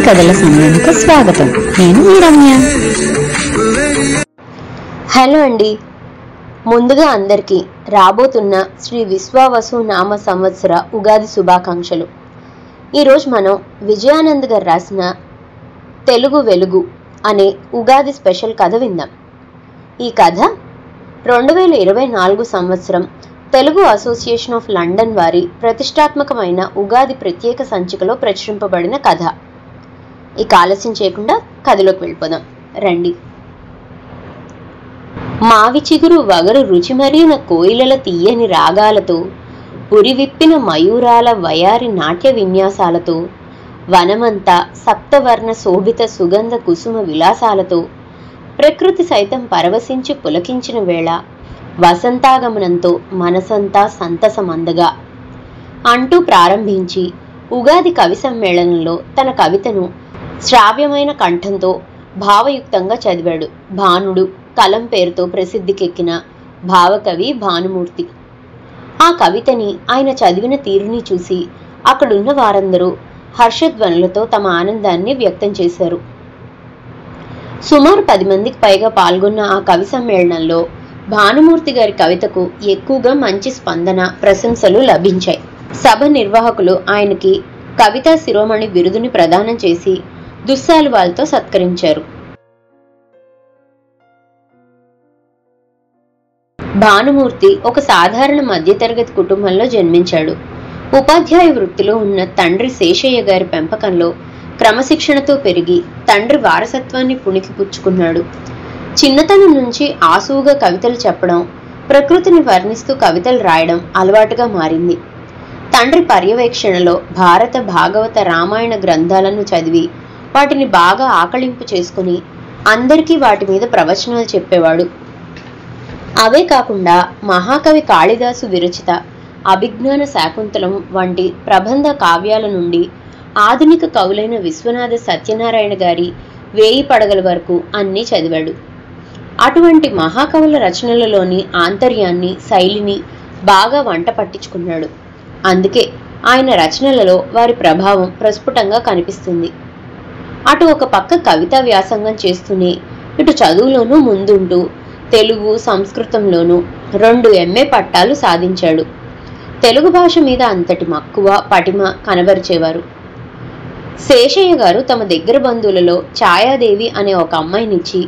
కథల సమయానికి స్వాగతం. నేను మీ రమ్య. హలో అండి. ముందుగా అందరికీ రాబోతున్న శ్రీ విశ్వావసు నామ సంవత్సర ఉగాది శుభాకాంక్షలు. ఈరోజు మనం విజయానంద్ గారు రాసిన తెలుగు వెలుగు అనే ఉగాది స్పెషల్ కథ విందాం. ఈ కథ 2024 సంవత్సరం తెలుగు అసోసియేషన్ ఆఫ్ లండన్ వారి ప్రతిష్టాత్మకమైన ఉగాది ప్రత్యేక సంచికలో ప్రచురింపబడిన కథ. ఇక ఆలస్యం చేయకుండా కథలోకి వెళ్ళిపోదాం రండి. మావి చిగురు వగరు రుచిమరిన కోయిలల తీయని రాగాలతో, పురివిప్పిన మయూరాల వయారి నాట్య విన్యాసాలతో, వనమంతా సప్తవర్ణ శోభిత సుగంధ కుసుమ విలాసాలతో, ప్రకృతి సైతం పరవశించి పులకించిన వేళ వసంతాగమనంతో మనసంతా సంతసమందగా అంటూ ప్రారంభించి ఉగాది కవి సమ్మేళనంలో తన కవితను శ్రావ్యమైన కంఠంతో భావయుక్తంగా చదివాడు భానుడు, కలం పేరుతో ప్రసిద్ధికెక్కిన భావకవి భానుమూర్తి. ఆ కవితని ఆయన చదివిన తీరుని చూసి అక్కడున్న వారందరూ హర్షధ్వనులతో తమ ఆనందాన్ని వ్యక్తం చేశారు. సుమారు 10 మందికి పైగా పాల్గొన్న ఆ కవి సమ్మేళనంలో భానుమూర్తి గారి కవితకు ఎక్కువగా మంచి స్పందన, ప్రశంసలు లభించాయి. సభ నిర్వాహకులు ఆయనకి కవితా శిరోమణి బిరుదుని ప్రదానం చేసి దుస్సాలువాలతో సత్కరించారు. భానుమూర్తి ఒక సాధారణ మధ్యతరగతి కుటుంబంలో జన్మించాడు. ఉపాధ్యాయ వృత్తిలో ఉన్న తండ్రి శేషయ్య గారి పెంపకంలో క్రమశిక్షణతో పెరిగి తండ్రి వారసత్వాన్ని పుణికిపుచ్చుకున్నాడు. చిన్నతనం నుంచి ఆసువుగా కవితలు చెప్పడం, ప్రకృతిని వర్ణిస్తూ కవితలు రాయడం అలవాటుగా మారింది. తండ్రి పర్యవేక్షణలో భారత, భాగవత, రామాయణ గ్రంథాలను చదివి వాటిని బాగా ఆకళింపు చేసుకుని అందరికీ వాటి మీద ప్రవచనాలు చెప్పేవాడు. అవే కాకుండా మహాకవి కాళిదాసు విరచిత అభిజ్ఞాన శాకుంతలం వంటి ప్రబంధ కావ్యాల నుండి ఆధునిక కవులైన విశ్వనాథ సత్యనారాయణ గారి 1000 పడగల వరకు అన్నీ చదివాడు. అటువంటి మహాకవుల రచనలలోని ఆంతర్యాన్ని, శైలిని బాగా వంట పట్టించుకున్నాడు. అందుకే ఆయన రచనలలో వారి ప్రభావం ప్రస్ఫుటంగా కనిపిస్తుంది. అటు ఒక పక్క కవితా వ్యాసంగం చేస్తూనే ఇటు చదువులోనూ ముందుంటూ తెలుగు, సంస్కృతంలోనూ 2 MA పట్టాలు సాధించాడు. తెలుగు భాష మీద అంతటి మక్కువ, పటిమ కనబరిచేవారు. శేషయ్య గారు తమ దగ్గర బంధువులలో ఛాయాదేవి అనే ఒక అమ్మాయినిచ్చి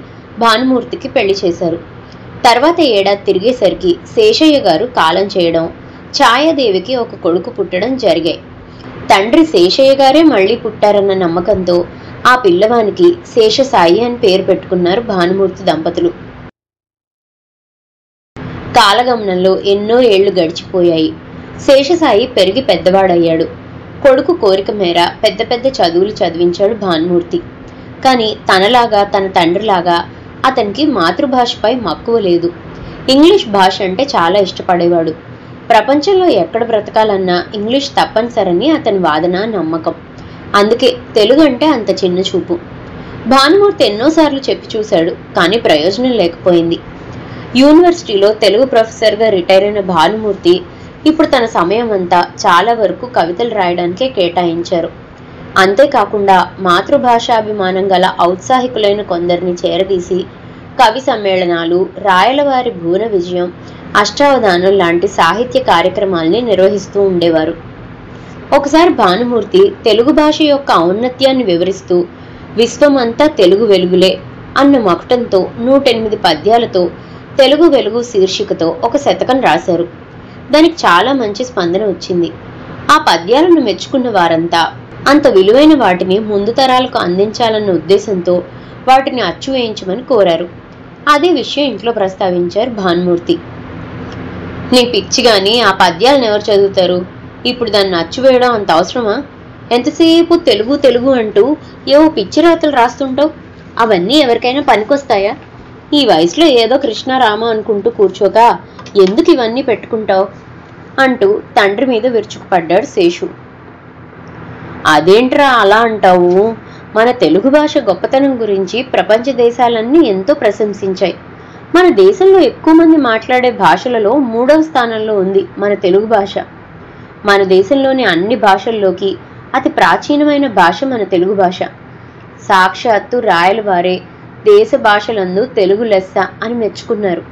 భానుమూర్తికి పెళ్లి చేశారు. తర్వాత ఏడాది తిరిగేసరికి శేషయ్య గారు కాలం చేయడం, ఛాయాదేవికి ఒక కొడుకు పుట్టడం జరిగాయి. తండ్రి శేషయ్య గారే మళ్లీ పుట్టారన్న నమ్మకంతో ఆ పిల్లవానికి శేషసాయి అని పేరు పెట్టుకున్నారు భానుమూర్తి దంపతులు. కాలగమనంలో ఎన్నో ఏళ్లు గడిచిపోయాయి. శేషసాయి పెరిగి పెద్దవాడయ్యాడు. కొడుకు కోరిక మేర పెద్ద పెద్ద చదువులు చదివించాడు భానుమూర్తి. కానీ తనలాగా, తన తండ్రిలాగా అతనికి మాతృభాషపై మక్కువ లేదు. ఇంగ్లీష్ భాష అంటే చాలా ఇష్టపడేవాడు. ప్రపంచంలో ఎక్కడ బ్రతకాలన్నా ఇంగ్లీష్ తప్పనిసరని అతని వాదన, నమ్మకం. అందుకే తెలుగు అంటే అంత చిన్న చూపు. భానుమూర్తి ఎన్నోసార్లు చెప్పి చూశాడు, కానీ ప్రయోజనం లేకపోయింది. యూనివర్సిటీలో తెలుగు ప్రొఫెసర్గా రిటైర్ అయిన భానుమూర్తి ఇప్పుడు తన సమయం అంతా చాలా వరకు కవితలు రాయడానికే కేటాయించారు. అంతేకాకుండా మాతృభాషాభిమానం గల ఔత్సాహికులైన కొందరిని చేరదీసి కవి సమ్మేళనాలు, రాయలవారి భూన విజయం, అష్టావధానం లాంటి సాహిత్య కార్యక్రమాల్ని నిర్వహిస్తూ ఉండేవారు. ఒకసారి భానుమూర్తి తెలుగు భాష యొక్క ఔన్నత్యాన్ని వివరిస్తూ విశ్వమంతా తెలుగు వెలుగులే అన్న మకుటంతో 108 పద్యాలతో తెలుగు వెలుగు శీర్షికతో ఒక శతకం రాశారు. దానికి చాలా మంచి స్పందన వచ్చింది. ఆ పద్యాలను మెచ్చుకున్న వారంతా అంత విలువైన వాటిని ముందు తరాలకు అందించాలన్న ఉద్దేశంతో వాటిని అచ్చు వేయించమని కోరారు. అదే విషయం ఇంట్లో ప్రస్తావించారు భానుమూర్తి. నీ పిచ్చి గాని ఆ పద్యాలను ఎవరు చదువుతారు? ఇప్పుడు దాన్ని అచ్చు వేయడం అంత అవసరమా? ఎంతసేపు తెలుగు తెలుగు అంటూ ఏవో పిచ్చి రాతలు రాస్తుంటావు. అవన్నీ ఎవరికైనా పనికొస్తాయా? ఈ వయసులో ఏదో కృష్ణారామ అనుకుంటూ కూర్చోక ఎందుకు ఇవన్నీ పెట్టుకుంటావు అంటూ తండ్రి మీద విరుచుకుపడ్డాడు శేషు. అదేంట్రా అలా అంటావు? మన తెలుగు భాష గొప్పతనం గురించి ప్రపంచ దేశాలన్నీ ఎంతో ప్రశంసించాయి. మన దేశంలో ఎక్కువ మంది మాట్లాడే భాషలలో 3వ స్థానంలో ఉంది మన తెలుగు భాష. మన దేశంలోని అన్ని భాషల్లోకి అతి ప్రాచీనమైన భాష మన తెలుగు భాష. సాక్షాత్తు రాయలవారే దేశ భాషలందు తెలుగు లెస్స అని మెచ్చుకున్నారు.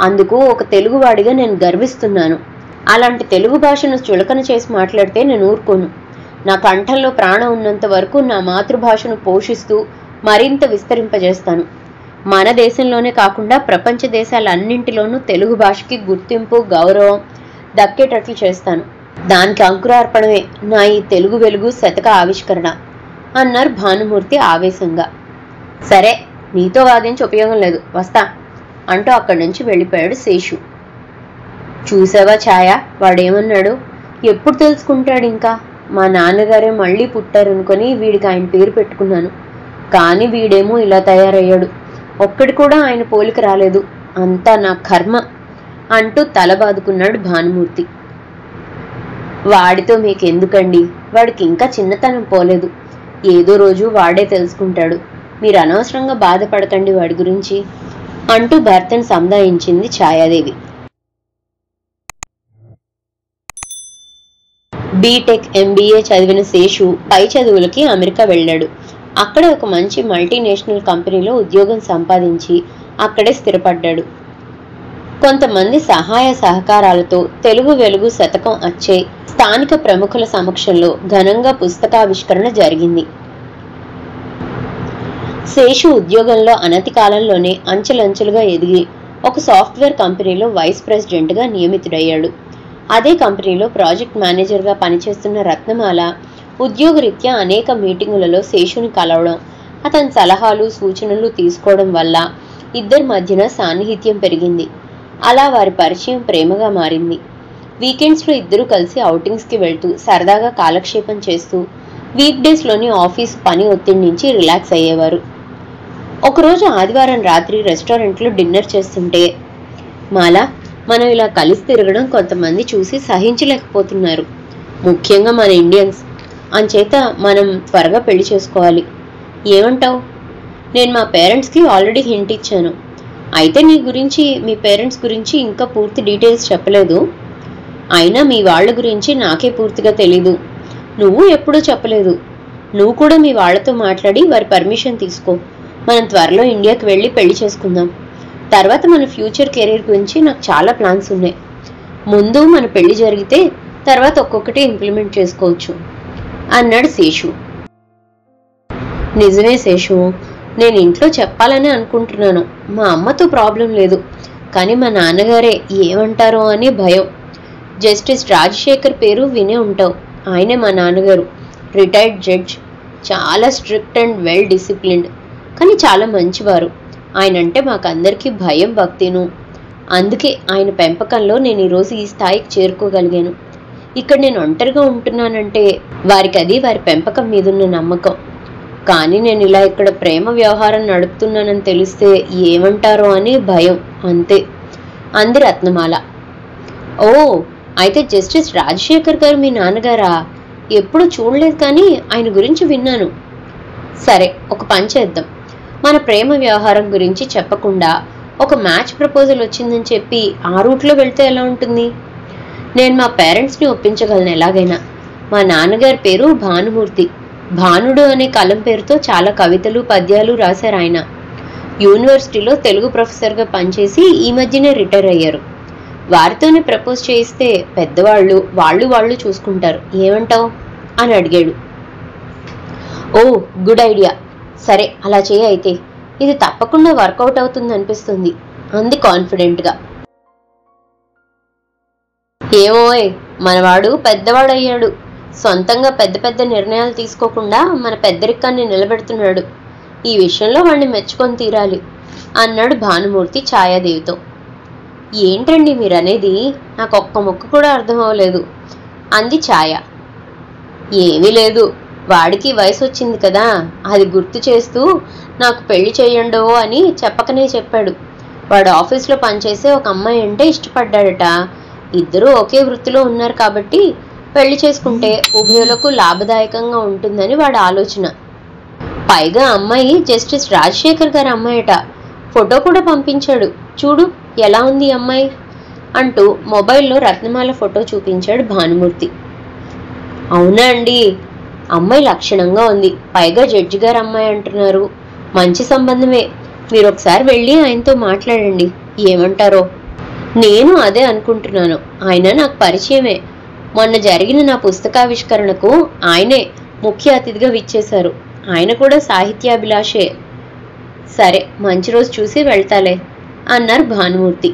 అందుకు ఒక తెలుగువాడిగా నేను గర్విస్తున్నాను. అలాంటి తెలుగు భాషను చులకన చేసి మాట్లాడితే నేను ఊరుకోను. నా కంఠంలో ప్రాణం ఉన్నంత వరకు నా మాతృభాషను పోషిస్తూ మరింత విస్తరింపజేస్తాను. మన దేశంలోనే కాకుండా ప్రపంచ దేశాలన్నింటిలోనూ తెలుగు భాషకి గుర్తింపు, గౌరవం దక్కేటట్లు చేస్తాను. దానికి అంకురార్పణమే నా ఈ తెలుగు వెలుగు శతక ఆవిష్కరణ అన్నారు భానుమూర్తి ఆవేశంగా. సరే, నీతో వాదించి ఉపయోగం లేదు, వస్తా అంటూ అక్కడి నుంచి వెళ్ళిపోయాడు శేషు. చూసావా ఛాయ, వాడేమన్నాడు? ఎప్పుడు తెలుసుకుంటాడు ఇంకా? మా నాన్నగారే మళ్ళీ పుట్టారనుకొని వీడికి ఆయన పేరు పెట్టుకున్నాను. కానీ వీడేమో ఇలా తయారయ్యాడు. ఒక్కడి కూడా ఆయన పోలిక రాలేదు. అంతా నా కర్మ అంటూ తల బాదుకున్నాడు భానుమూర్తి. వాడితో మీకెందుకండి? వాడికి ఇంకా చిన్నతనం పోలేదు. ఏదో రోజు వాడే తెలుసుకుంటాడు. మీరు అనవసరంగా బాధపడకండి వాడి గురించి అంటూ భర్తను సంధాయించింది ఛాయాదేవి. బీటెక్, ఎంబీఏ చదివిన శేషు పై చదువులకి అమెరికా వెళ్ళాడు. అక్కడ ఒక మంచి మల్టీనేషనల్ కంపెనీలో ఉద్యోగం సంపాదించి అక్కడే స్థిరపడ్డాడు. కొంతమంది సహాయ సహకారాలతో తెలుగు వెలుగు శతకం అచ్చే స్థానిక ప్రముఖుల సమక్షంలో ఘనంగా పుస్తకావిష్కరణ జరిగింది. శేషు ఉద్యోగంలో అనతి కాలంలోనే అంచెలంచెలుగా ఎదిగి ఒక సాఫ్ట్వేర్ కంపెనీలో వైస్ ప్రెసిడెంట్గా నియమితుడయ్యాడు. అదే కంపెనీలో ప్రాజెక్ట్ మేనేజర్గా పనిచేస్తున్న రత్నమాల ఉద్యోగరీత్యా అనేక మీటింగులలో శేషుని కలవడం, అతని సలహాలు సూచనలు తీసుకోవడం వల్ల ఇద్దరి మధ్యన సాన్నిహిత్యం పెరిగింది. అలా వారి పరిచయం ప్రేమగా మారింది. వీకెండ్స్లో ఇద్దరూ కలిసి ఔటింగ్స్కి వెళ్తూ సరదాగా కాలక్షేపం చేస్తూ వీక్ డేస్లోని ఆఫీస్ పని ఒత్తిడి నుంచి రిలాక్స్ అయ్యేవారు. ఒకరోజు ఆదివారం రాత్రి రెస్టారెంట్లో డిన్నర్ చేస్తుంటే, మాలా, మనం ఇలా కలిసి తిరగడం కొంతమంది చూసి సహించలేకపోతున్నారు, ముఖ్యంగా మన ఇండియన్స్. అంచేత మనం త్వరగా పెళ్లి చేసుకోవాలి. ఏమంటావు? నేను మా పేరెంట్స్కి ఆల్రెడీ హింట్ ఇచ్చాను. అయితే నీ గురించి, మీ పేరెంట్స్ గురించి ఇంకా పూర్తి డీటెయిల్స్ చెప్పలేదు. అయినా మీ వాళ్ళ గురించి నాకే పూర్తిగా తెలీదు. నువ్వు ఎప్పుడూ చెప్పలేదు. నువ్వు కూడా మీ వాళ్ళతో మాట్లాడి వారి పర్మిషన్ తీసుకో. మనం త్వరలో ఇండియాకి వెళ్ళి పెళ్లి చేసుకుందాం. తర్వాత మన ఫ్యూచర్ కెరీర్ గురించి నాకు చాలా ప్లాన్స్ ఉన్నాయి. ముందు మన పెళ్లి జరిగితే తర్వాత ఒక్కొక్కటి ఇంప్లిమెంట్ చేసుకోవచ్చు అన్నాడు శేషు. నిజమే శేషు, నేను ఇంట్లో చెప్పాలని అనుకుంటున్నాను. మా అమ్మతో ప్రాబ్లం లేదు, కానీ మా నాన్నగారే ఏమంటారో అని భయం. జస్టిస్ రాజశేఖర్ పేరు వినే ఉంటావు. ఆయనే మా నాన్నగారు. Retired judge. చాలా స్ట్రిక్ట్ అండ్ వెల్ డిసిప్లిన్డ్, కానీ చాలా మంచివారు. ఆయన అంటే మాకందరికీ భయం, భక్తిను. అందుకే ఆయన పెంపకంలో నేను ఈరోజు ఈ స్థాయికి చేరుకోగలిగాను. ఇక్కడ నేను ఒంటరిగా ఉంటున్నానంటే వారికి అది వారి పెంపకం మీదున్న నమ్మకం. కానీ నేను ఇలా ఇక్కడ ప్రేమ వ్యవహారం నడుపుతున్నానని తెలిస్తే ఏమంటారో అని భయం, అంతే అంది రత్నమాల. ఓ, అయితే జస్టిస్ రాజశేఖర్ గారు మీ నాన్నగారా? ఎప్పుడు చూడలేదు, కానీ ఆయన గురించి విన్నాను. సరే, ఒక పని చేద్దాం. మన ప్రేమ వ్యవహారం గురించి చెప్పకుండా ఒక మ్యాచ్ ప్రపోజల్ వచ్చిందని చెప్పి ఆ రూట్లో వెళ్తే ఎలా ఉంటుంది? నేను మా పేరెంట్స్ని ఒప్పించగలను ఎలాగైనా. మా నాన్నగారి పేరు భానుమూర్తి. భానుడు అనే కలం పేరుతో చాలా కవితలు, పద్యాలు రాశారు ఆయన. యూనివర్సిటీలో తెలుగు ప్రొఫెసర్గా పనిచేసి ఈ మధ్యనే రిటైర్ అయ్యారు. వారితోనే ప్రపోజ్ చేయిస్తే పెద్దవాళ్ళు వాళ్ళు చూసుకుంటారు. ఏమంటావు అని అడిగాడు. ఓ, గుడ్ ఐడియా. సరే, అలా చేయి. అయితే ఇది తప్పకుండా వర్కౌట్ అవుతుంది అనిపిస్తుంది అంది కాన్ఫిడెంట్గా. ఏమోయ్, మనవాడు పెద్దవాడయ్యాడు. సొంతంగా పెద్ద పెద్ద నిర్ణయాలు తీసుకోకుండా మన పెద్దరికాన్ని నిలబెడుతున్నాడు. ఈ విషయంలో వాడిని మెచ్చుకొని తీరాలి అన్నాడు భానుమూర్తి ఛాయాదేవితో. ఏంటండి మీరనేది? నాకు ఒక్క ముక్క కూడా అర్థం అవ్వలేదు అంది ఛాయ. ఏమీ లేదు, వాడికి వయసు వచ్చింది కదా, అది గుర్తు చేస్తూ నాకు పెళ్లి చేయండో అని చెప్పకనే చెప్పాడు. వాడు ఆఫీస్లో పనిచేసే ఒక అమ్మాయి అంటే ఇష్టపడ్డాడట. ఇద్దరూ ఒకే వృత్తిలో ఉన్నారు కాబట్టి పెళ్లి చేసుకుంటే ఉభయులకు లాభదాయకంగా ఉంటుందని వాడి ఆలోచన. పైగా అమ్మాయి జస్టిస్ రాజశేఖర్ గారి అమ్మాయట. ఫోటో కూడా పంపించాడు. చూడు ఎలా ఉంది అమ్మాయి అంటూ మొబైల్లో రత్నమాల ఫోటో చూపించాడు భానుమూర్తి. అవునా అండి? అమ్మాయి లక్షణంగా ఉంది, పైగా జడ్జి గారు అమ్మాయి అంటున్నారు. మంచి సంబంధమే. మీరు ఒకసారి వెళ్ళి ఆయనతో మాట్లాడండి, ఏమంటారో. నేను అదే అనుకుంటున్నాను. ఆయన నాకు పరిచయమే. మొన్న జరిగిన నా పుస్తకావిష్కరణకు ఆయనే ముఖ్య అతిథిగా విచ్చేశారు. ఆయన కూడా సాహిత్యాభిలాషే. సరే, మంచి రోజు చూసి వెళ్తాలే అన్నారు Bhanumurthy.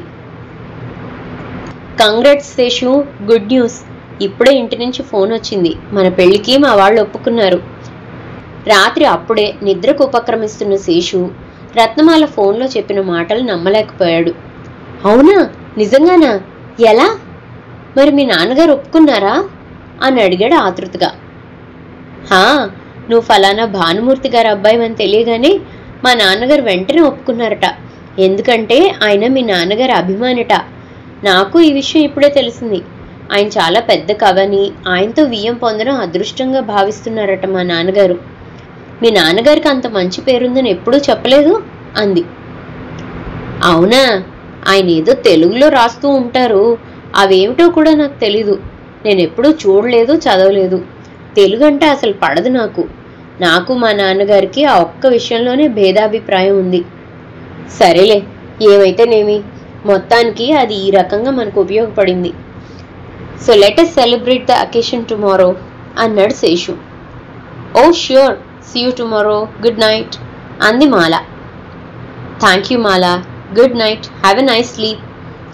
Congrats Seshu, good news. ఇప్పుడే ఇంటి నుంచి ఫోన్ వచ్చింది. మన పెళ్లికి మా వాళ్ళు ఒప్పుకున్నారు. రాత్రి అప్పుడే నిద్రకు ఉపక్రమిస్తున్న శేషు రత్నమాల ఫోన్లో చెప్పిన మాటలు నమ్మలేకపోయాడు. అవునా? నిజంగానా? ఎలా? మరి మీ నాన్నగారు ఒప్పుకున్నారా అని అడిగాడు ఆతృతగా. హా, నువ్వు ఫలానా భానుమూర్తి గారు అబ్బాయి అని తెలియగానే మా నాన్నగారు వెంటనే ఒప్పుకున్నారట. ఎందుకంటే ఆయన మీ నాన్నగారి అభిమానిట. నాకు ఈ విషయం ఇప్పుడే తెలిసింది. ఆయన చాలా పెద్ద కవని, ఆయనతో వియ్యం పొందడం అదృష్టంగా భావిస్తున్నారట మా నాన్నగారు. మీ నాన్నగారికి అంత మంచి పేరుందని ఎప్పుడూ చెప్పలేదు అంది. అవునా? ఆయన ఏదో తెలుగులో రాస్తూ ఉంటారు, అవేమిటో కూడా నాకు తెలీదు. నేను ఎప్పుడూ చూడలేదు, చదవలేదు. తెలుగు అంటే అసలు పడదు నాకు. నాకు మా నాన్నగారికి ఆ ఒక్క విషయంలోనే భేదాభిప్రాయం ఉంది. సరేలే, ఏమైతేనేమి, మొత్తానికి అది ఈ రకంగా మనకు ఉపయోగపడింది. So let us celebrate the occasion tomorrow అన్నాడు Seshu. Oh sure, see you tomorrow, good night అంది Mala. Thank you Mala, good night, have a nice sleep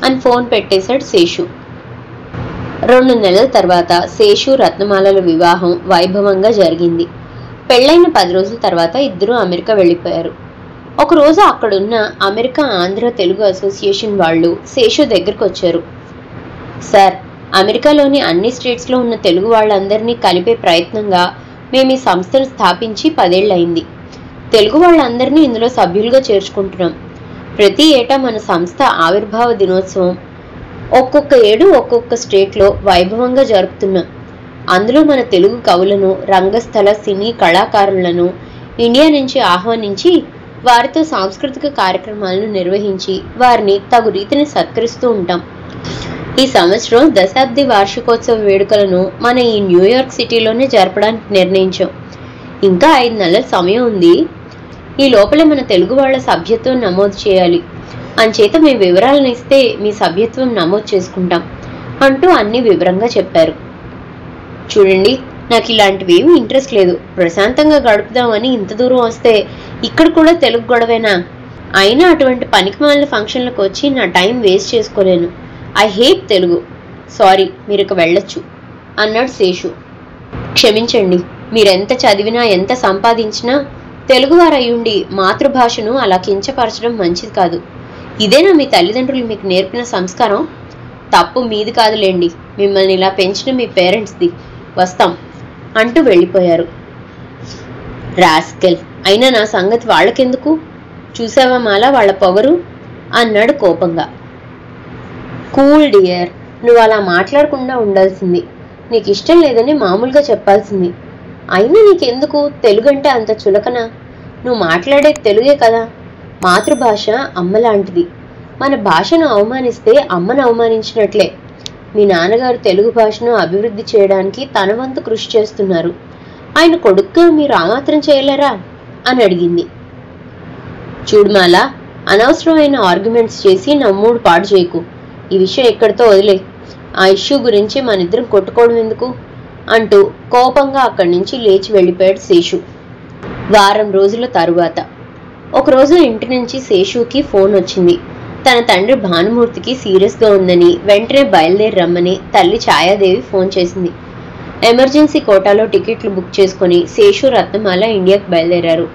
అని ఫోన్ పెట్టేశాడు శేషు. 2 నెలల తర్వాత శేషు రత్నమాలల వివాహం వైభవంగా జరిగింది. పెళ్ళైన 10 రోజుల తర్వాత ఇద్దరూ అమెరికా వెళ్ళిపోయారు. ఒకరోజు అక్కడున్న అమెరికా ఆంధ్ర తెలుగు అసోసియేషన్ వాళ్ళు శేషు దగ్గరకు వచ్చారు. సార్, అమెరికాలోని అన్ని స్టేట్స్లో ఉన్న తెలుగు వాళ్ళందరినీ కలిపే ప్రయత్నంగా మేము ఈ సంస్థను స్థాపించి 10 ఏళ్ళయింది. తెలుగు వాళ్ళందరినీ ఇందులో సభ్యులుగా చేర్చుకుంటున్నాం. ప్రతి ఏటా మన సంస్థ ఆవిర్భావ దినోత్సవం ఒక్కొక్క ఏడు ఒక్కొక్క స్టేట్లో వైభవంగా జరుపుతున్నాం. అందులో మన తెలుగు కవులను, రంగస్థల సినీ కళాకారులను ఇండియా నుంచి ఆహ్వానించి వారితో సాంస్కృతిక కార్యక్రమాలను నిర్వహించి వారిని తగు రీతిని సత్కరిస్తూ ఉంటాం. ఈ సంవత్సరం దశాబ్ది వార్షికోత్సవ వేడుకలను మన ఈ న్యూయార్క్ సిటీలోనే జరపడానికి నిర్ణయించాం. ఇంకా 5 నెలల సమయం ఉంది. ఈ లోపలే మన తెలుగు వాళ్ళ సభ్యత్వం నమోదు చేయాలి. అంచేత మీ వివరాలను ఇస్తే మీ సభ్యత్వం నమోదు చేసుకుంటాం అంటూ అన్ని వివరంగా చెప్పారు. చూడండి, నాకు ఇలాంటివి ఏమీ ఇంట్రెస్ట్ లేదు. ప్రశాంతంగా గడుపుదామని ఇంత దూరం వస్తే ఇక్కడ కూడా తెలుగు గొడవేనా? అయినా అటువంటి పనికిమాలిన ఫంక్షన్లకు వచ్చి నా టైం వేస్ట్ చేసుకోలేను. I hate Telugu. సారీ, మీరు ఇక వెళ్ళొచ్చు అన్నాడు శేషు. క్షమించండి, మీరెంత చదివినా ఎంత సంపాదించినా తెలుగువారు అయ్యుండి మాతృభాషను అలా కించపరచడం మంచిది కాదు. ఇదేనా మీ తల్లిదండ్రులు మీకు నేర్పిన సంస్కారం? తప్పు మీది కాదులేండి, మిమ్మల్ని ఇలా పెంచిన మీ పేరెంట్స్ది. వస్తాం అంటూ వెళ్ళిపోయారు. రాస్కెల్, అయినా నా సంగతి వాళ్ళకెందుకు? చూసావా మాలా వాళ్ళ పొగరు అన్నాడు కోపంగా. కూల్ డియర్, నువ్వు అలా మాట్లాడకుండా ఉండాల్సింది. నీకు ఇష్టం లేదని మామూలుగా చెప్పాల్సింది. అయినా నీకెందుకు తెలుగంటే అంత చులకన? నువ్వు మాట్లాడేది తెలుగే కదా. మాతృభాష అమ్మ లాంటిది. మన భాషను అవమానిస్తే అమ్మను అవమానించినట్లే. మీ నాన్నగారు తెలుగు భాషను అభివృద్ధి చేయడానికి తన వంతు కృషి చేస్తున్నారు. ఆయన కొడుకుగా మీరు ఆ మాత్రం చేయలేరా అని అడిగింది. చూడుమాలా, అనవసరమైన ఆర్గ్యుమెంట్స్ చేసి నా మూడు పాడు చేయకు. ఈ విషయం ఎక్కడితో వదిలే. ఆ ఇష్యూ గురించి మనిద్దరం కొట్టుకోవడం ఎందుకు అంటూ కోపంగా అక్కడి నుంచి లేచి వెళ్ళిపోయాడు శేషు. వారం రోజుల తరువాత ఒకరోజు ఇంటి నుంచి శేషుకి ఫోన్ వచ్చింది. తన తండ్రి భానుమూర్తికి సీరియస్గా ఉందని వెంటనే బయలుదేరి రమ్మని తల్లి ఛాయాదేవి ఫోన్ చేసింది. ఎమర్జెన్సీ కోటాలో టికెట్లు బుక్ చేసుకుని శేషు, రత్నమాల ఇండియాకు బయలుదేరారు.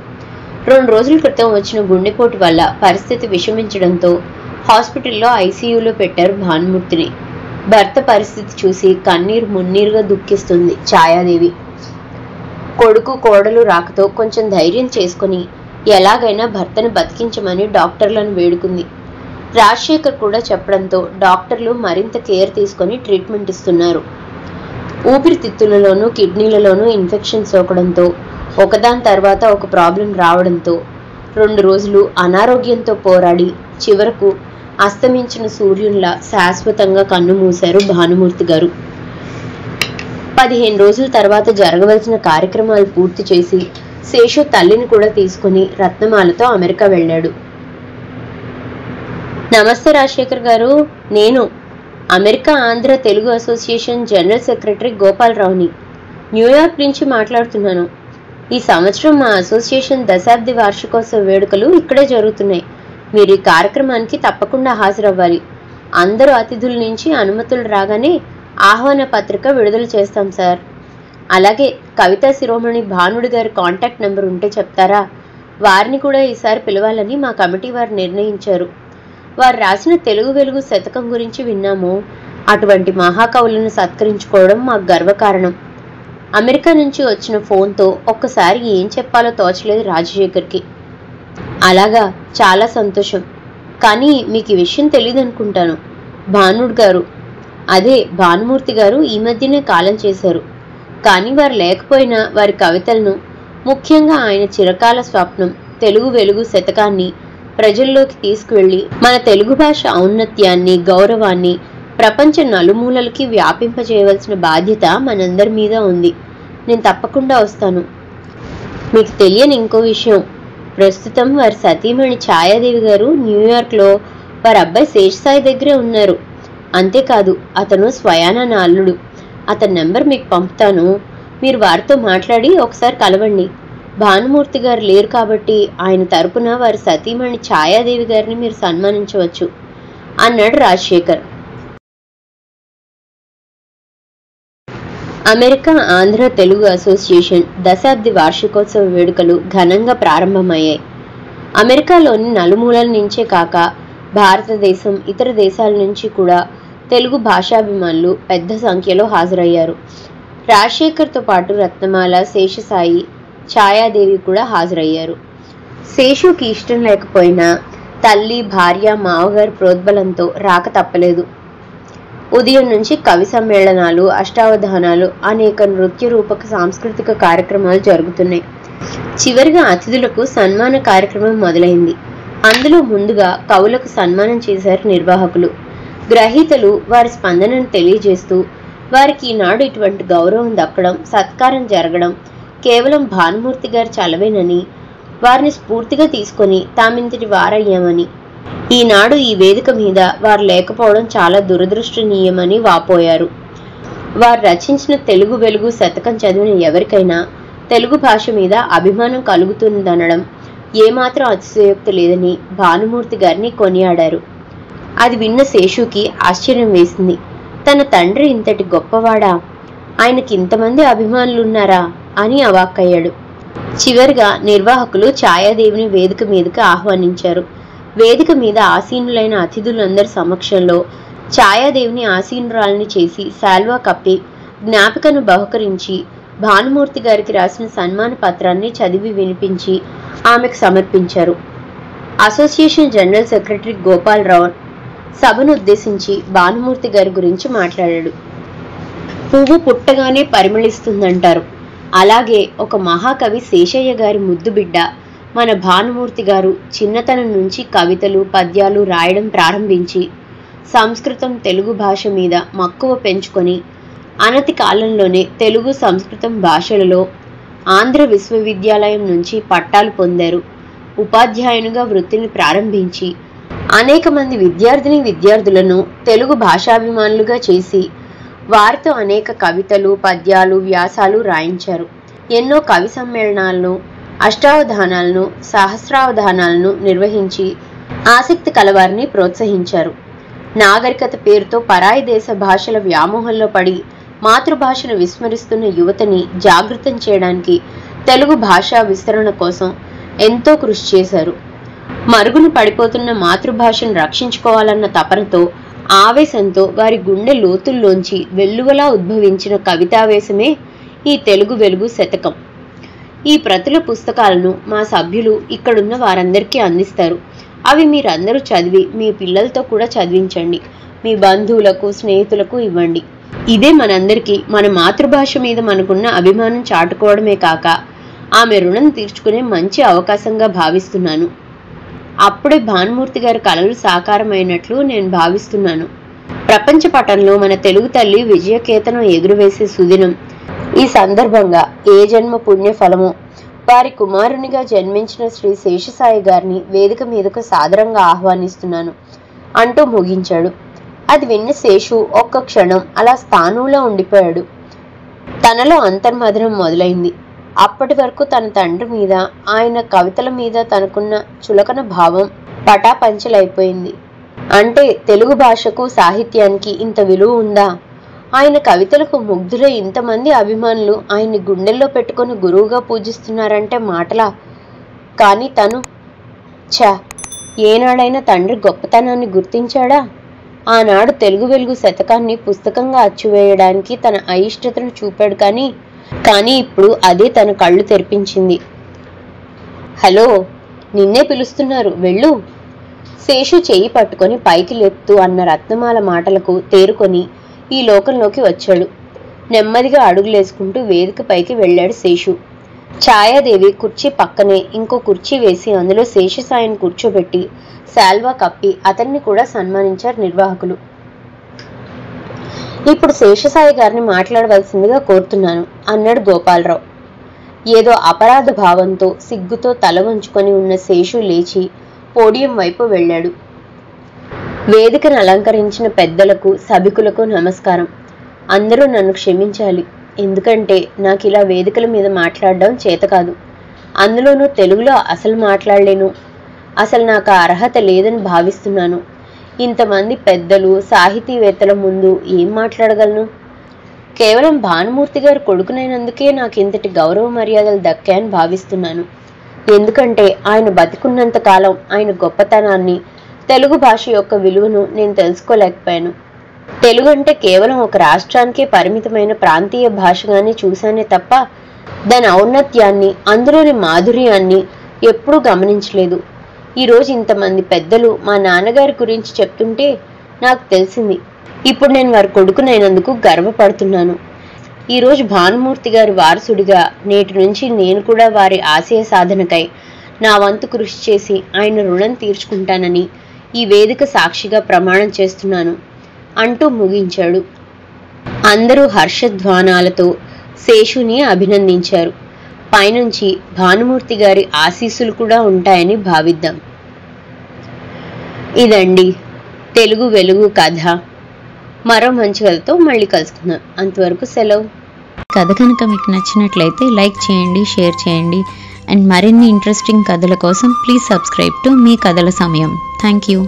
2 రోజుల క్రితం వచ్చిన గుండెపోటు వల్ల పరిస్థితి విషమించడంతో హాస్పిటల్లో ఐసీయూలో పెట్టారు భానుమూర్తిని. భర్త పరిస్థితి చూసి కన్నీరు మున్నీరుగా దుఃఖిస్తుంది ఛాయాదేవి. కొడుకు కోడలు రాకతో కొంచెం ధైర్యం చేసుకుని ఎలాగైనా భర్తను బతికించమని డాక్టర్లను వేడుకుంది. రాజశేఖర్ కూడా చెప్పడంతో డాక్టర్లు మరింత కేర్ తీసుకొని ట్రీట్మెంట్ ఇస్తున్నారు. ఊపిరితిత్తులలోనూ కిడ్నీలలోనూ ఇన్ఫెక్షన్ సోకడంతో ఒకదాని తర్వాత ఒక ప్రాబ్లం రావడంతో 2 రోజులు అనారోగ్యంతో పోరాడి చివరకు అస్తమించిన సూర్యునిలా శాశ్వతంగా కన్ను మూశారు భానుమూర్తి గారు. 15 రోజుల తర్వాత జరగవలసిన కార్యక్రమాలు పూర్తి చేసి శేషు తల్లిని కూడా తీసుకుని రత్నమాలతో అమెరికా వెళ్ళాడు. నమస్తే రాజశేఖర్ గారు, నేను America Andhra Telugu association general secretary గోపాలరావుని న్యూయార్క్ నుంచి మాట్లాడుతున్నాను. ఈ సంవత్సరం మా అసోసియేషన్ దశాబ్ది వార్షికోత్సవ వేడుకలు ఇక్కడే జరుగుతున్నాయి. మీరు ఈ కార్యక్రమానికి తప్పకుండా హాజరవ్వాలి. అందరూ అతిథుల నుంచి అనుమతులు రాగానే ఆహ్వాన పత్రిక విడుదల చేస్తాం సార్. అలాగే కవితా శిరోమణి భానుడి గారి కాంటాక్ట్ నెంబర్ ఉంటే చెప్తారా? వారిని కూడా ఈసారి పిలవాలని మా కమిటీ వారు నిర్ణయించారు. వారు రాసిన తెలుగు వెలుగు శతకం గురించి విన్నాము. అటువంటి మహాకవులను సత్కరించుకోవడం మాకు గర్వకారణం. అమెరికా నుంచి వచ్చిన ఫోన్తో ఒక్కసారి ఏం చెప్పాలో తోచలేదు రాజశేఖర్కి. అలాగా, చాలా సంతోషం. కానీ మీకు ఈ విషయం తెలియదు అనుకుంటాను. భానుడు గారు, అదే భానుమూర్తి గారు ఈ మధ్యనే కాలం చేశారు. కానీ వారు లేకపోయినా వారి కవితలను, ముఖ్యంగా ఆయన చిరకాల స్వప్నం తెలుగు వెలుగు శతకాన్ని ప్రజల్లోకి తీసుకువెళ్ళి మన తెలుగు భాష ఔన్నత్యాన్ని, గౌరవాన్ని ప్రపంచ నలుమూలలకి వ్యాపింపజేయవలసిన బాధ్యత మనందరి మీద ఉంది. నేను తప్పకుండా వస్తాను. మీకు తెలియని ఇంకో విషయం, ప్రస్తుతం వారి సతీమణి ఛాయాదేవి గారు న్యూయార్క్లో వారి అబ్బాయి శేషసాయి దగ్గరే ఉన్నారు. అంతేకాదు, అతను స్వయానా నా అల్లుడు. అతని నెంబర్ మీకు పంపుతాను. మీరు వారితో మాట్లాడి ఒకసారి కలవండి. భానుమూర్తి గారు లేరు కాబట్టి ఆయన తరపున వారి సతీమణి ఛాయాదేవి గారిని మీరు సన్మానించవచ్చు అన్నాడు రాజశేఖర్. అమెరికా ఆంధ్ర తెలుగు అసోసియేషన్ దశాబ్ది వార్షికోత్సవ వేడుకలు ఘనంగా ప్రారంభమయ్యాయి. అమెరికాలోని నలుమూలల నుంచే కాక భారతదేశం, ఇతర దేశాల నుంచి కూడా తెలుగు భాషాభిమానులు పెద్ద సంఖ్యలో హాజరయ్యారు. రాజశేఖర్తో పాటు రత్నమాల, శేషసాయి, ఛాయాదేవి కూడా హాజరయ్యారు. శేషుకి ఇష్టం లేకపోయినా తల్లి, భార్య, మావగారి ప్రోద్బలంతో రాక తప్పలేదు. ఉదయం నుంచి కవి సమ్మేళనాలు, అష్టావధానాలు, అనేక నృత్య రూపక సాంస్కృతిక కార్యక్రమాలు జరుగుతున్నాయి. చివరిగా అతిథులకు సన్మాన కార్యక్రమం మొదలైంది. అందులో ముందుగా కవులకు సన్మానం చేశారు నిర్వాహకులు. గ్రహీతలు వారి స్పందనను తెలియజేస్తూ వారికి ఈనాడు ఇటువంటి గౌరవం దక్కడం, సత్కారం జరగడం కేవలం భానుమూర్తి గారి చలవేనని, వారిని స్ఫూర్తిగా తీసుకొని తామింతటి వారయ్యామని, ఈనాడు ఈ వేదిక మీద వారు లేకపోవడం చాలా దురదృష్టనీయమని వాపోయారు. వారు రచించిన తెలుగు వెలుగు శతకం చదివిన ఎవరికైనా తెలుగు భాష మీద అభిమానం కలుగుతుందనడం ఏమాత్రం అతిశయోక్తి లేదని భానుమూర్తి గారిని కొనియాడారు. అది విన్న శేషుకి ఆశ్చర్యం వేసింది. తన తండ్రి ఇంతటి గొప్పవాడా, ఆయనకి ఇంతమంది అభిమానులున్నారా అని అవాక్కయ్యాడు. చివరిగా నిర్వాహకులు ఛాయాదేవిని వేదిక మీదకి ఆహ్వానించారు. వేదిక మీద ఆసీనులైన అతిథులందరి సమక్షంలో ఛాయాదేవిని ఆసీనురాలని చేసి శాల్వా కప్పి జ్ఞాపికను బహుకరించి భానుమూర్తి గారికి రాసిన సన్మాన పత్రాన్ని చదివి వినిపించి ఆమెకు సమర్పించారు. అసోసియేషన్ జనరల్ సెక్రటరీ గోపాలరావు సభను ఉద్దేశించి భానుమూర్తి గారి గురించి మాట్లాడాడు. పువ్వు పుట్టగానే పరిమళిస్తుందంటారు. అలాగే ఒక మహాకవి శేషయ్య గారి ముద్దు బిడ్డ మన భానుమూర్తి గారు చిన్నతనం నుంచి కవితలు, పద్యాలు రాయడం ప్రారంభించి సంస్కృతం, తెలుగు భాష మీద మక్కువ పెంచుకొని అనతి కాలంలోనే తెలుగు, సంస్కృతం భాషలలో ఆంధ్ర విశ్వవిద్యాలయం నుంచి పట్టాలు పొందారు. ఉపాధ్యాయునిగా వృత్తిని ప్రారంభించి అనేక మంది విద్యార్థులను తెలుగు భాషాభిమానులుగా చేసి వారితో అనేక కవితలు, పద్యాలు, వ్యాసాలు రాయించారు. ఎన్నో కవి సమ్మేళనాలను, అష్టావధానాలను, సహస్రావధానాలను నిర్వహించి ఆసక్తి కలవారిని ప్రోత్సహించారు. నాగరికత పేరుతో పరాయి దేశ భాషల వ్యామోహంలో పడి మాతృభాషను విస్మరిస్తున్న యువతని జాగృతం చేయడానికి తెలుగు భాషా విస్తరణ కోసం ఎంతో కృషి చేశారు. మరుగున పడిపోతున్న మాతృభాషను రక్షించుకోవాలన్న తపనతో, ఆవేశంతో వారి గుండె లోతుల్లోంచి వెల్లువలా ఉద్భవించిన కవితావేశమే ఈ తెలుగు వెలుగు శతకం. ఈ ప్రతుల పుస్తకాలను మా సభ్యులు ఇక్కడున్న వారందరికీ అందిస్తారు. అవి మీరందరూ చదివి మీ పిల్లలతో కూడా చదివించండి. మీ బంధువులకు, స్నేహితులకు ఇవ్వండి. ఇదే మనందరికీ మన మాతృభాష మీద మనకున్న అభిమానం చాటుకోవడమే కాక ఆమె రుణం తీర్చుకునే మంచి అవకాశంగా భావిస్తున్నాను. అప్పుడే భానుమూర్తి గారి కలలు సాకారమైనట్లు నేను భావిస్తున్నాను. ప్రపంచ పటంలో మన తెలుగు తల్లి విజయకేతనం ఎగురవేసే సుదినం. ఈ సందర్భంగా ఏ జన్మ పుణ్య ఫలమో వారి కుమారునిగా జన్మించిన శ్రీ శేషసాయి గారిని వేదిక మీదకు సాదరంగా ఆహ్వానిస్తున్నాను అంటూ ముగించాడు. అది విన్న శేషు ఒక్క క్షణం అలా స్థానంలో ఉండిపోయాడు. తనలో అంతర్మదనం మొదలైంది. అప్పటి వరకు తన తండ్రి మీద, ఆయన కవితల మీద తనకున్న చులకన భావం పటాపంచలైపోయింది. అంటే తెలుగు భాషకు సాహిత్యానికి ఇంత విలువ ఉందా? ఆయన కవితలకు ముగ్ధులై ఇంతమంది అభిమానులు ఆయన్ని గుండెల్లో పెట్టుకుని గురువుగా పూజిస్తున్నారంటే మాటలా? కానీ తను ఏనాడైనా తండ్రి గొప్పతనాన్ని గుర్తించాడా? ఆనాడు తెలుగు వెలుగు శతకాన్ని పుస్తకంగా అచ్చువేయడానికి తన అయిష్టతను చూపాడు. కానీ ఇప్పుడు అదే తన కళ్ళు తెరిపించింది. హలో, నిన్నే పిలుస్తున్నారు, వెళ్ళు. శేషు చెయ్యి పట్టుకొని పైకి లేపుతూ అన్న రత్నమాల మాటలకు తేరుకొని ఈ లోకంలోకి వచ్చాడు. నెమ్మదిగా అడుగులేసుకుంటూ వేదిక పైకి వెళ్ళాడు శేషు. ఛాయాదేవి కుర్చీ పక్కనే ఇంకో కుర్చీ వేసి అందులో శేషసాయిని కూర్చోబెట్టి శాల్వా కప్పి అతన్ని కూడా సన్మానించారు నిర్వాహకులు. ఇప్పుడు శేషసాయి గారిని మాట్లాడవలసిందిగా కోరుతున్నాను అన్నాడు గోపాలరావు. ఏదో అపరాధ భావంతో సిగ్గుతో తల వంచుకొని ఉన్న శేషు లేచి పోడియం వైపు వెళ్ళాడు. వేదికను అలంకరించిన పెద్దలకు, సభికులకు నమస్కారం. అందరూ నన్ను క్షమించాలి. ఎందుకంటే నాకు ఇలా వేదికల మీద మాట్లాడడం చేత కాదు. అందులోనూ తెలుగులో అసలు మాట్లాడలేను. అసలు నాకు అర్హత లేదని భావిస్తున్నాను. ఇంతమంది పెద్దలు, సాహితీవేత్తల ముందు ఏం మాట్లాడగలను? కేవలం భానుమూర్తి గారు కొడుకునైనందుకే నాకు ఇంతటి గౌరవ మర్యాదలు దక్కాయని భావిస్తున్నాను. ఎందుకంటే ఆయన బతికున్నంత కాలం ఆయన గొప్పతనాన్ని, తెలుగు భాష యొక్క విలువను నేను తెలుసుకోలేకపోయాను. తెలుగు అంటే కేవలం ఒక రాష్ట్రానికే పరిమితమైన ప్రాంతీయ భాషగానే చూశానే తప్ప దాని ఔన్నత్యాన్ని, అందులోని మాధుర్యాన్ని ఎప్పుడూ గమనించలేదు. ఈరోజు ఇంతమంది పెద్దలు మా నాన్నగారి గురించి చెప్తుంటే నాకు తెలిసింది. ఇప్పుడు నేను వారి కొడుకునైనందుకు గర్వపడుతున్నాను. ఈరోజు భానుమూర్తి గారి వారసుడిగా నేటి నుంచి నేను కూడా వారి ఆశయ సాధనకై నా వంతు కృషి చేసి ఆయన రుణం తీర్చుకుంటానని ఈ వేదిక సాక్షిగా ప్రమాణం చేస్తున్నాను అంటూ ముగించాడు. అందరూ హర్షధ్వానాలతో శేషుని అభినందించారు. పైనుంచి భానుమూర్తి గారి ఆశీస్సులు కూడా ఉంటాయని భావిద్దాం. ఇదండి తెలుగు వెలుగు కథ. మరో మంచి కథతో మళ్ళీ కలుసుకుందాం. అంతవరకు సెలవు. కథ కనుక మీకు నచ్చినట్లయితే లైక్ చేయండి, షేర్ చేయండి. అండ్ మరిన్ని ఇంట్రెస్టింగ్ కథల కోసం ప్లీజ్ సబ్స్క్రైబ్ టు మీ కథల సమయం. Thank you.